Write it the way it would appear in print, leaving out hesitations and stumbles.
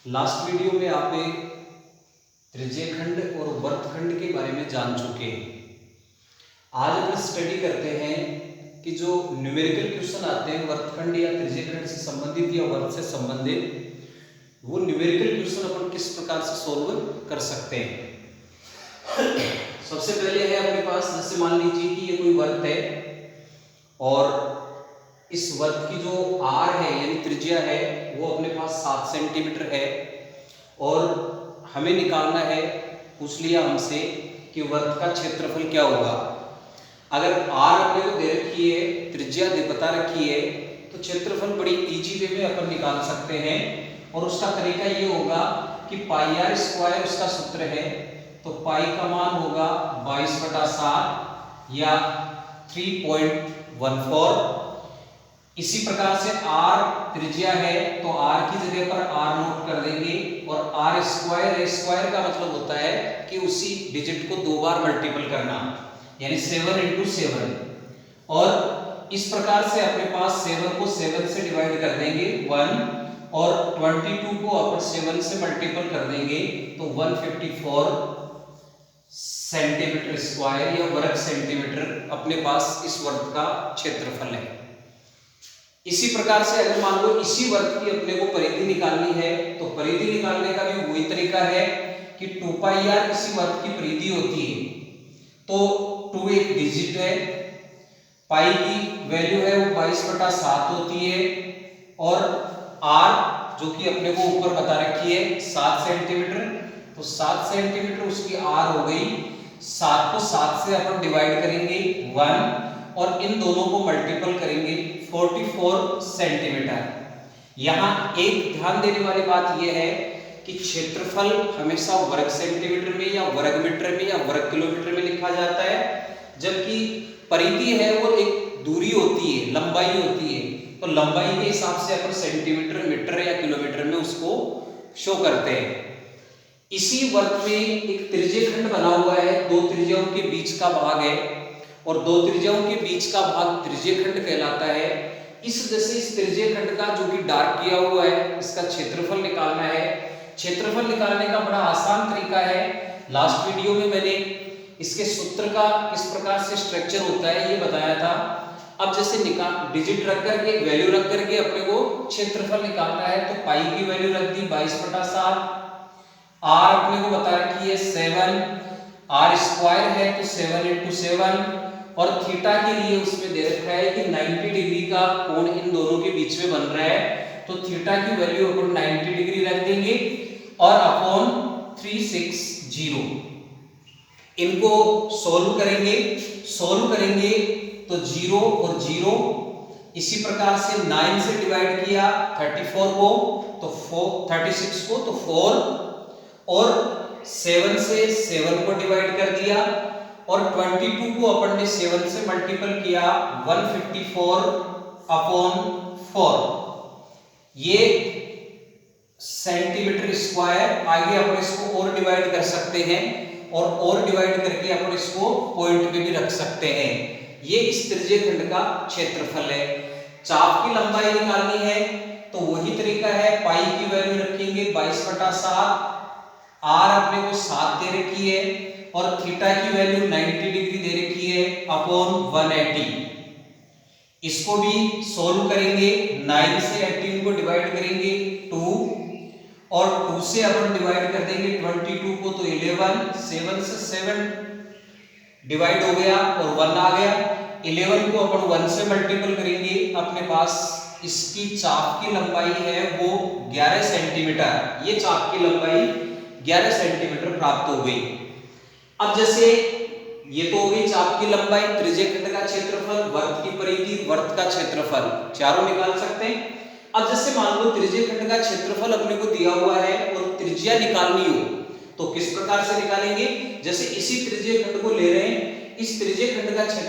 Last video में आप एक त्रिज्यखंड और वृत्तखंड के बारे में जान चुके हैं। आज हम स्टडी करते हैं कि जो न्यूमेरिकल क्वेश्चन आते हैं वृत्तखंड या त्रिज्यखंड से संबंधित या वृत्त से संबंधित, वो न्यूमेरिकल क्वेश्चन अपन किस प्रकार से सॉल्व कर सकते हैं। सबसे पहले है अपने पास, जैसे मान लीजिए कि ये कोई वृत्त है और इस वृत्त की जो आर है यानी त्रिज्या है वो अपने पास 7 सेंटीमीटर है और हमें निकालना है, पूछ लिया हमसे कि वृत्त का क्षेत्रफल क्या होगा। अगर आर अपने को दे रखी है, त्रिज्या बता रखी है, तो क्षेत्रफल बड़ी इजी वे में अपन निकाल सकते हैं। और उसका तरीका ये होगा कि पाई आर स्क्वायर उसका सूत्र है, तो पाई का मान होगा 22/7 या 3.14। इसी प्रकार से r त्रिज्या है तो r की जगह पर r नोट कर देंगे और r स्क्वायर है, स्क्वायर का मतलब होता है कि उसी डिजिट को 2 बार मल्टीपल करना, यानी 7 × 7। और इस प्रकार से अपने पास 7 को 7 से डिवाइड कर देंगे 1 और 22 को अपन 7 से मल्टीपल कर देंगे तो 154 सेंटीमीटर स्क्वायर या वर्ग सेंटीमीटर अपने पास इस वृत्त का क्षेत्रफल है। इसी प्रकार से अगर मान लो इसी वृत्त की अपने को परिधि निकालनी है, तो परिधि निकालने का भी वही तरीका है कि 2πr किसी वृत्त की परिधि होती है, तो 2 एक डिजिट है, पाई की वैल्यू है वो 22/7 होती है और r जो कि अपने को ऊपर बता रखी है 7 सेंटीमीटर, तो 7 सेंटीमीटर उसकी r हो गई। 7 को 7 से अपन डिवाइड करेंगे 1 और इन दोनों को मल्टीपल करेंगे 44 सेंटीमीटर। यहाँ एक ध्यान देने वाली बात यह है कि क्षेत्रफल हमेशा वर्ग सेंटीमीटर में या वर्ग मीटर में या वर्ग किलोमीटर में लिखा जाता है, जबकि परिधि है वो एक दूरी होती है, लंबाई होती है, तो लंबाई के हिसाब से अपन सेंटीमीटर, मीटर या किलोमीटर में उसको शो करते हैं। इसी वृत्त में एक त्रिज्यखंड बना हुआ है, 2 त्रिज्याओं के बीच का भाग है और 2 त्रिज्याओं के बीच का भाग त्रिज्यखंड कहलाता है। इस जैसे इस त्रिज्यखंड का जो कि डार्क किया हुआ है, इसका क्षेत्रफल निकालना है। क्षेत्रफल निकालने का बड़ा आसान तरीका है, लास्ट वीडियो में मैंने इसके सूत्र का किस प्रकार से स्ट्रक्चर होता है ये बताया था। अब जैसे डिजिट रख करके, वैल्यू रख करके अपने को क्षेत्रफल निकालना है, तो पाई की वैल्यू रख दी 22/7, आर अपने को बता रखी है 7, आर स्क्वायर है तो 7 × 7 और थीटा के लिए उसमें दे रखा है कि 90 डिग्री का कोण इन दोनों के बीच में बन रहा है, तो थीटा की वैल्यू अपन 90 डिग्री रख देंगे और अपॉन 360। इनको सोल्व करेंगे तो 0 और 0, इसी प्रकार से 9 से डिवाइड किया 34 को तो 36 को तो 4 और 7 से 7 को डिवाइड कर दिया और 22 को अपन ने 7 से मल्टीपल किया 154/4। ये सेंटीमीटर स्क्वायर। आगे अपन इसको और डिवाइड कर सकते हैं और डिवाइड करके अपन इसको पॉइंट पे भी रख सकते हैं। ये इस त्रिज्यखंड का क्षेत्रफल है। चाप की लंबाई निकालनी है तो वही तरीका है, पाई की वैल्यू रखेंगे 22/7, आर अपने को 7 दे रखी है और थीटा की वैल्यू 90 डिग्री दे रखी है अपॉन 180। इसको भी सोल्व करेंगे, 9 से 18 को डिवाइड करेंगे 2 और 2 से अपन डिवाइड कर देंगे 22 को तो 11, 7 से 7 डिवाइड हो गया और 1 आ गया। 11 को अपन 1 से मल्टीपल करेंगे, अपने पास इसकी चाप की लंबाई है वो 11 सेंटीमीटर। ये चाप की लंबाई 11 सेंटीमीटर प्राप्त हो गई। अब जैसे ये तो हो गई चाप की लंबाई, त्रिज्यखंड का क्षेत्रफल, वृत्त की परिधि, वृत्त का क्षेत्रफल, चारों निकाल सकते हैं। अब जैसे मान लो त्रिज्यखंड का क्षेत्रफल अपने को दिया हुआ है और त्रिज्या निकालनी हो तो किस प्रकार से निकालेंगे। जैसे इसी त्रिज्यखंड को ले रहे हैं, इस त्रिज्यखंड का क्षेत्र